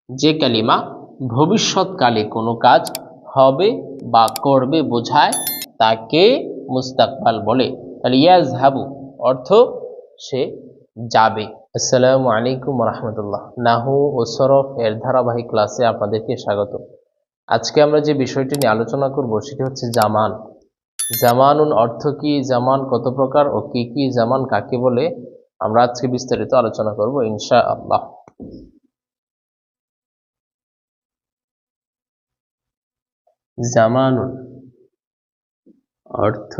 যে কালিমা ভবিষ্যৎকালে কোনো কাজ হবে বা করবে বোঝায় তাকে মুস্তাকবাল বলে। তাহলে ইয়াজহাবু অর্থ সে যাবে। আসসালামু আলাইকুম রাহমাতুল্লাহ। নাহু ও সরফ এর ধারাবাহিক ক্লাসে আপনাদেরকে স্বাগত। আজকে আমরা যে বিষয়টি নিয়ে আলোচনা করব সেটি হচ্ছে জামান। জামানুন অর্থ কি, জামান কত প্রকার ও কি কি জামান কাকে বলে, আমরা আজকে বিস্তারিত আলোচনা করব ইনশাআল্লাহ। জামানুন অর্থ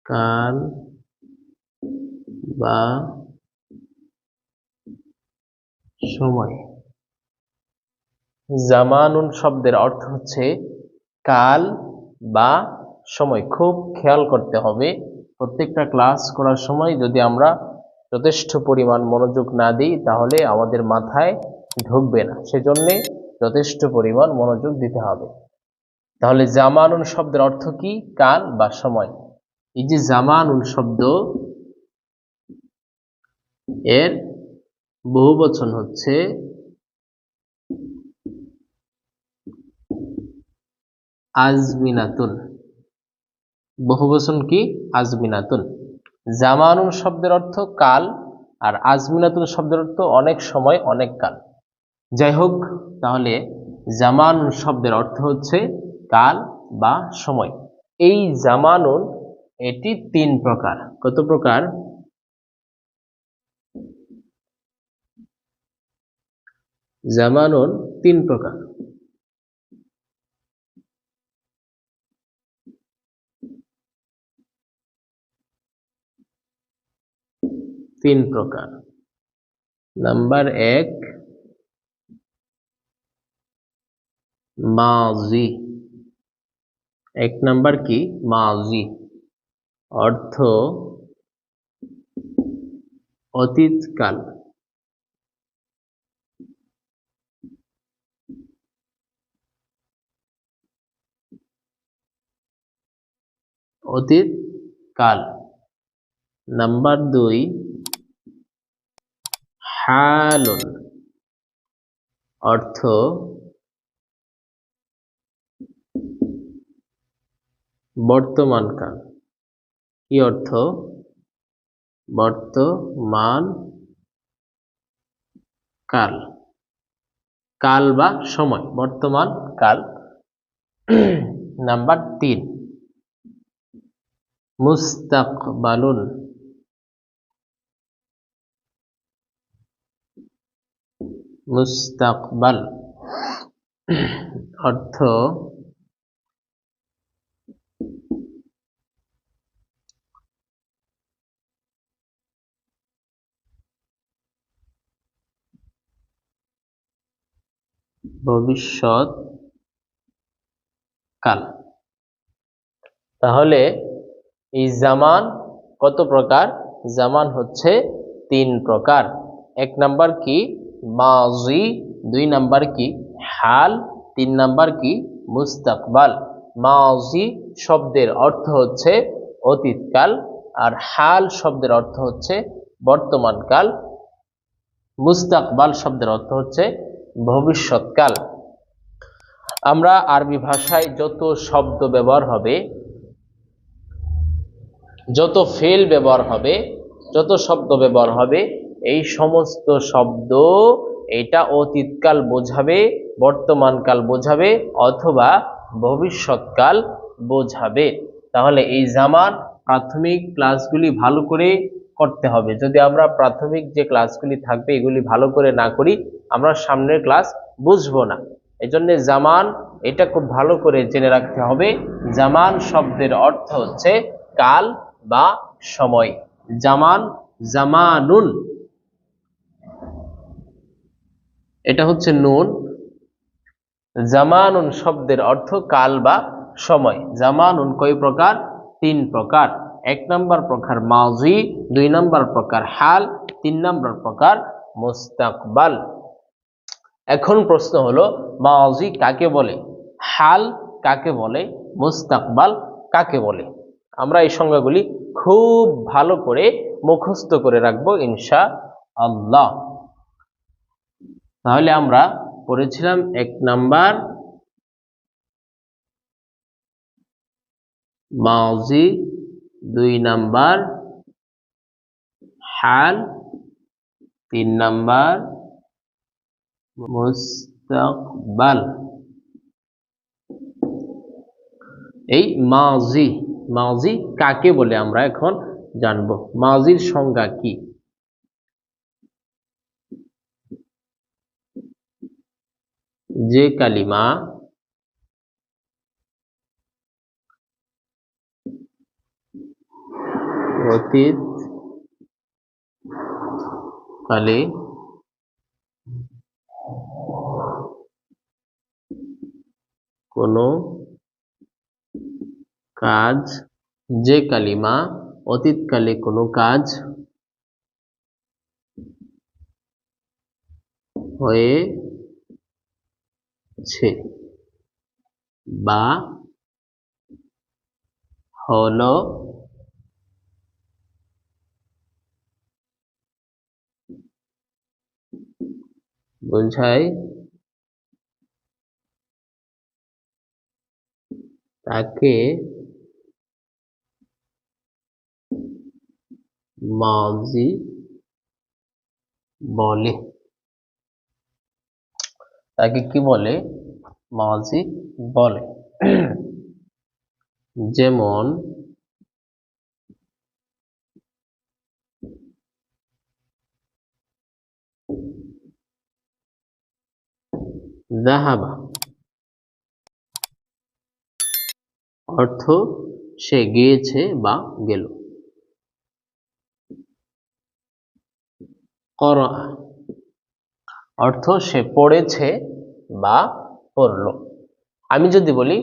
কাল বা সময়। জামানুন শব্দের অর্থ হচ্ছে কাল বা সময়। খুব খেয়াল করতে হবে, প্রত্যেকটা ক্লাস করার সময় যদি আমরা যথেষ্ট পরিমাণ মনোযোগ না দিই তাহলে আমাদের মাথায় ঢুকবে না, সেজন্যে যথেষ্ট পরিমাণ মনোযোগ দিতে হবে। তাহলে জামানুন শব্দের অর্থ কি, কাল বা সময়। এই যে জামানুন শব্দ এর বহুবচন হচ্ছে আজমিনাতুন। বহুবচন কি, আজমিনাতুন। জামানুন শব্দের অর্থ কাল আর আজমিনাতুন শব্দের অর্থ অনেক সময়, অনেক কাল। যাই হোক, তাহলে জামানুন শব্দের অর্থ হচ্ছে কাল বা সময়। এই জামানুন এটি তিন প্রকার। কত প্রকার? জামানুন তিন প্রকার। তিন প্রকার। নাম্বার এক, মাজি। এক নাম্বার কি, মাজি অর্থ অতীতকাল। অতীতকাল। নাম্বার দুই, হালুন অর্থ বর্তমানকাল। কি অর্থ? বর্তমান কাল, কাল বা সময়, বর্তমান কাল। নাম্বার তিন, মুস্তাকবালুন। মুস্তাকবাল অর্থ ভবিষ্যৎ কাল। তাহলে এই জামান কত প্রকার? জামান হচ্ছে তিন প্রকার। এক নাম্বার কি, মাজি। দুই নাম্বার কি, হাল। তিন নাম্বার কি, মুস্তাকবাল। মাজি শব্দের অর্থ হচ্ছে অতীতকাল, আর হাল শব্দের অর্থ হচ্ছে বর্তমানকাল, মুস্তাকবাল শব্দের অর্থ হচ্ছে ভবিষ্যৎকাল। আমরা আরবি ভাষায় যত শব্দ ব্যবহার হবে, যত ফেল ব্যবহার হবে, যত শব্দ ব্যবহার হবে, এই সমস্ত শব্দ এটা অতীতকাল বোঝাবে, বর্তমানকাল বোঝাবে অথবা ভবিষ্যৎকাল বোঝাবে। তাহলে এই জামান প্রাথমিক ক্লাসগুলি ভালো করে করতে হবে। যদি আমরা প্রাথমিক যে ক্লাসগুলি থাকবে এগুলি ভালো করে না করি, আমরা সামনের ক্লাস বুঝবো না। এই জন্য জামান এটা খুব ভালো করে জেনে রাখতে হবে। জামান শব্দের অর্থ হচ্ছে কাল বা সময়। জামান, জামানুন এটা হচ্ছে নুন। জামানুন শব্দের অর্থ কাল বা সময়। জামানুন কয় প্রকার? তিন প্রকার। এক নম্বর প্রকার মাজি, দুই নম্বর প্রকার হাল, তিন নম্বর প্রকার মুস্তাকবাল। এখন প্রশ্ন হলো, মাজি কাকে বলে, হাল কাকে বলে, মুস্তাকবাল কাকে বলে? আমরা এই সংজ্ঞাগুলি খুব ভালো করে মুখস্থ করে রাখবো ইনশাআল্লাহ। তাহলে আমরা পড়েছিলাম 1 নাম্বার মাজি, 2 নাম্বার হাল, 3 নাম্বার মুস্তাকবাল। এই মাজি, মাজি কাকে বলে আমরা এখন জানবো। মাজির সংজ্ঞা কি? যে কালিমা অতীতকালে কোনো কাজ, যে কালিমা অতীতকালে কোনো কাজ হয়েছে বা হলো, বোঝায় তাকে মাজি বলে। তাকে কি বলে? মাজি বলে। যেমন যাহাবা অর্থ সে গিয়েছে বা গেল। করা অর্থ সে পড়েছে বা পড়ল। আমি যদি বলি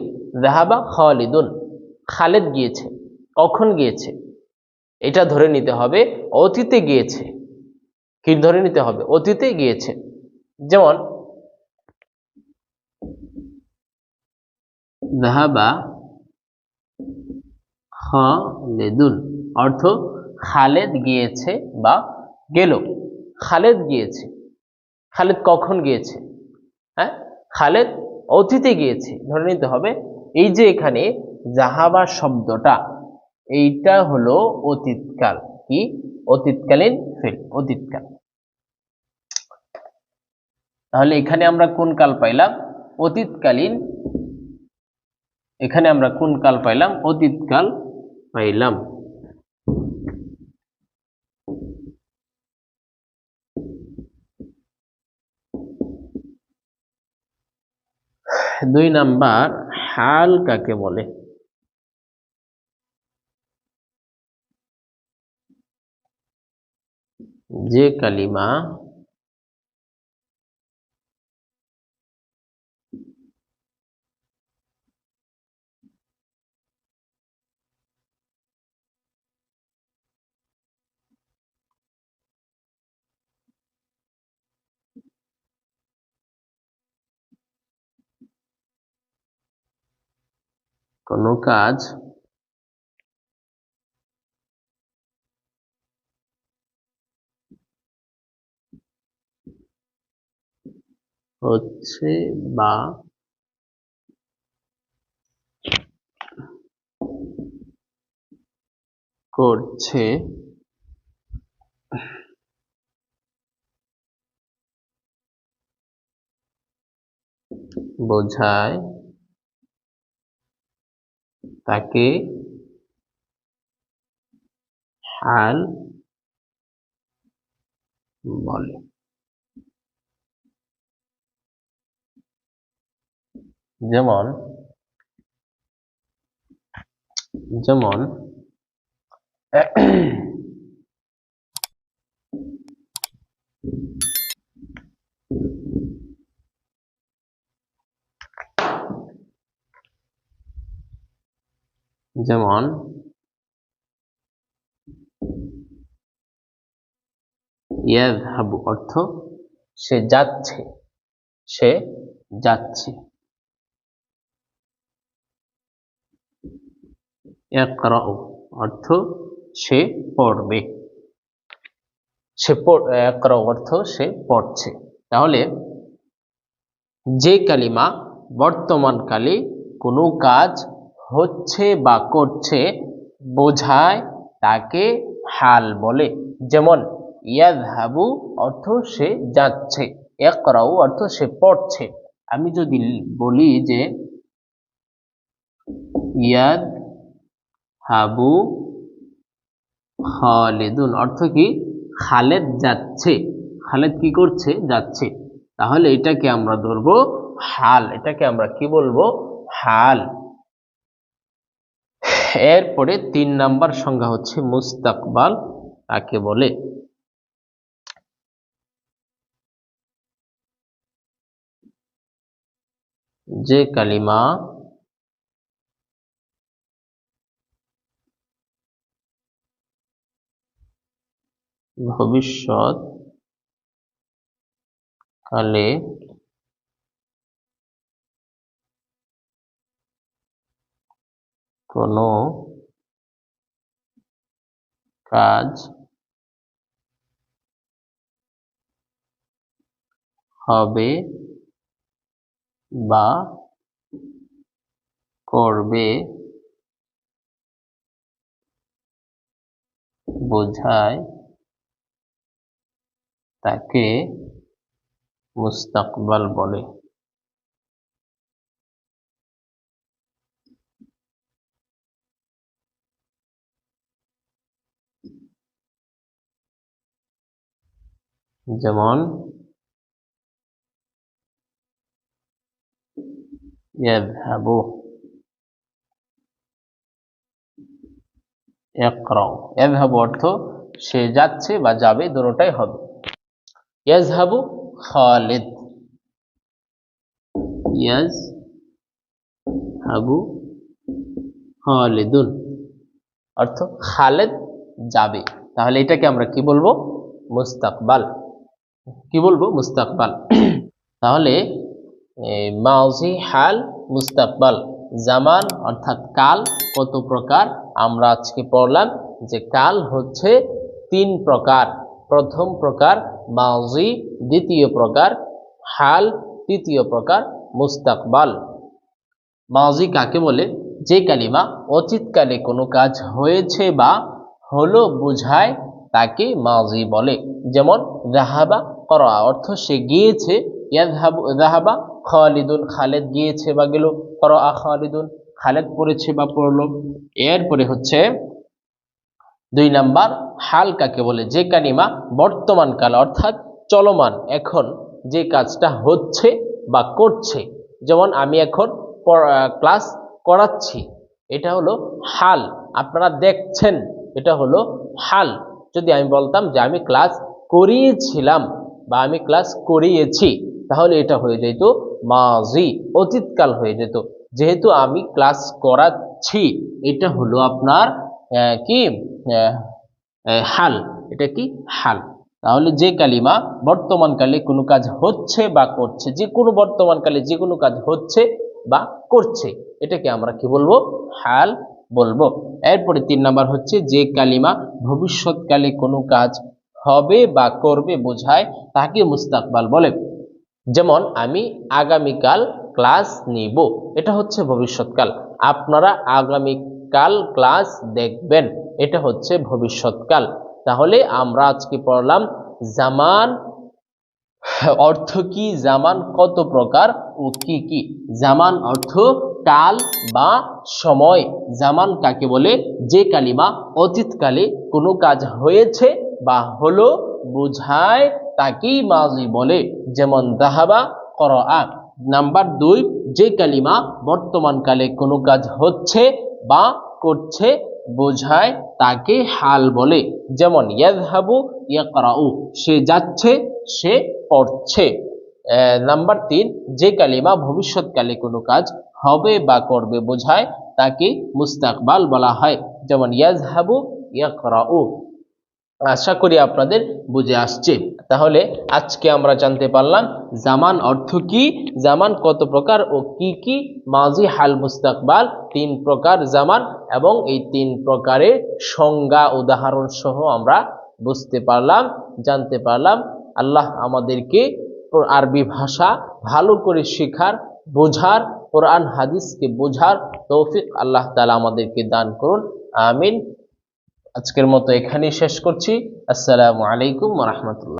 যাহাবা খালিদুন, খালেদ গিয়েছে, কখন গিয়েছে? এটা ধরে নিতে হবে অতীতে গিয়েছে। কি ধরে নিতে হবে? অতীতে গিয়েছে। যেমন যাহাবা খালেদুন অর্থ খালেদ গিয়েছে বা গেল। খালেদ গিয়েছে, খালেদ কখন গিয়েছে? হ্যাঁ, খালেদ অতীতে গিয়েছে ধরে নিতে হবে। এই যে এখানে যাহাবা শব্দটা, এইটা হলো অতীতকাল। কি? অতীতকালীন ফেল, অতীতকাল। তাহলে এখানে আমরা কোন কাল পাইলাম? অতীতকালীন। এখানে আমরা কোন কাল পাইলাম? অতীতকাল পাইলাম। দুই নাম্বার হাল কাকে বলে? যে কালিমা কোনো কাজ হচ্ছে বা করছে, বোঝায় তাকে হাল বলে। যেমন যেমন যেমন ইয়াযহাবু অর্থ সে যাচ্ছে, সে যাচ্ছে। ইকরাউ অর্থ সে পড়বে, ইয়াকরাউ অর্থ সে পড়ছে। তাহলে যে কালিমা বর্তমানকালে কোনো কাজ হচ্ছে বা করছে বোঝায় তাকে হাল বলে। যেমন ইয়াযহাবু অর্থ সে যাচ্ছে, ইকরাউ অর্থ সে পড়ছে। আমি যদি বলি যে ইয়াযহাবু খালিদুন অর্থ কি, খালেদ যাচ্ছে, খালেদ কি করছে, যাচ্ছে, তাহলে এটাকে আমরা ধরবো হাল, এটাকে আমরা কি বলবো, হাল। এরপরে 3 নাম্বার সংজ্ঞা হচ্ছে মুস্তাকবাল কাকে বলে। যে কালিমা ভবিষ্যৎ কালে কোনো কাজ হবে বা করবে বোঝায় তাকে মুস্তাকবাল বলে। যেমন ইয়াযহাবু, ইকরাউ। ইয়াযহাবু অর্থ সে যাচ্ছে বা যাবে, দুটোটাই হবে। ইয়াযহাবু খালিদ, ইয়াযহাবু খালিদুন অর্থ খালেদ যাবে, তাহলে এটাকে আমরা কি বলবো, মুস্তাকবাল। কি বলবো, মুস্তাকবাল। তাহলে মাজি, হাল, মুস্তাকবাল। জামান অর্থাৎ কাল কত প্রকার আমরা আজকে পড়লাম, যে কাল হচ্ছে 3 প্রকার। প্রথম প্রকার মাজি, দ্বিতীয় প্রকার হাল, তৃতীয় প্রকার মুস্তাকবাল। মাজি কাকে বলে, যে কালিমা অতীতকালে কোনো কাজ হয়েছে বা হলো বোঝায় তাকে মাজি বলে। যেমন যাহাবা করা অর্থ সে গিয়েছে, ইয়াযহাবু যাহাবা খালিদুন খালেদ গিয়েছে বা গেল, করা খালিদুন খালেদ পড়েছে বা পড়লো। এরপরে হচ্ছে 2 নাম্বার হাল কাকে বলে, যে কালিমা বর্তমান কাল অর্থাৎ চলমান, এখন যে কাজটা হচ্ছে বা করছে। যেমন আমি এখন ক্লাস করাচ্ছি, এটা হলো হাল। আপনারা দেখছেন, এটা হলো হাল। যদি আমি বলতাম যে আমি ক্লাস করিয়েছিলাম বা আমি ক্লাস করিয়েছি, তাহলে এটা হয়ে যেত মাজি, অতীতকাল হয়ে যেত। যেহেতু আমি ক্লাস করাচ্ছি, এটা হলো আপনার কি হাল, এটা কি হাল। তাহলে যে কালিমা বর্তমানকালে কোনো কাজ হচ্ছে বা করছে, যে কোনো বর্তমানকালে যে কোনো কাজ হচ্ছে বা করছে, এটাকে আমরা কি বলবো, হাল বলবো। এরপরে 3 নাম্বার হচ্ছে যে কালিমা ভবিষ্যৎকালে কোনো কাজ হবে বা করবে বোঝায় তাকে মুস্তাকবাল বলে। যেমন আমি আগামীকাল ক্লাস নিব, এটা হচ্ছে ভবিষ্যৎকাল। আপনারা আগামীকাল ক্লাস দেখবেন, এটা হচ্ছে ভবিষ্যৎকাল। তাহলে আমরা আজকে পড়লাম জামান অর্থ কি, জামান কত প্রকার ও কি কি। জামান অর্থ কাল বা সময়। জামান কাকে বলে, যে কালিমা অতীতকালে কোনো কাজ হয়েছে বা হলো বোঝায় তাকেই মাজি বলে। যেমন যাহাবা করা। নাম্বার 2, যে কালিমা বর্তমানকালে কোনো কাজ হচ্ছে বা করছে বোঝায় তাকে হাল বলে। যেমন ইয়াযহাবু ইয়াকরাউ, সে যাচ্ছে, সে পড়ছে। নাম্বার 3, যে কালিমা ভবিষ্যৎকালে কোনো কাজ হবে বা করবে বোঝায় তাকে মুস্তাকবাল বলা হয়। যেমন ইয়াযহাবু ইয়াকরাউ। আশা করি আপনাদের বুঝে আসছে। তাহলে আজকে আমরা জানতে পারলাম জামান অর্থ কি, জামান কত প্রকার ও কি কি, মাজি, হাল, মুস্তাকবাল, 3 প্রকার জামান, এবং এই 3 প্রকারের সংজ্ঞা উদাহরণ সহ আমরা বুঝতে পারলাম, জানতে পারলাম। আল্লাহ আমাদেরকে আরবি ভাষা ভালো করে শেখার, বোঝার, কোরআন হাদিসকে বোঝার তৌফিক আল্লাহ তাআলা আমাদেরকে দান করুন। আমিন। আজকের মতো এখানেই শেষ করছি। আসসালামু আলাইকুম ওয়া রাহমাতুল্লাহ।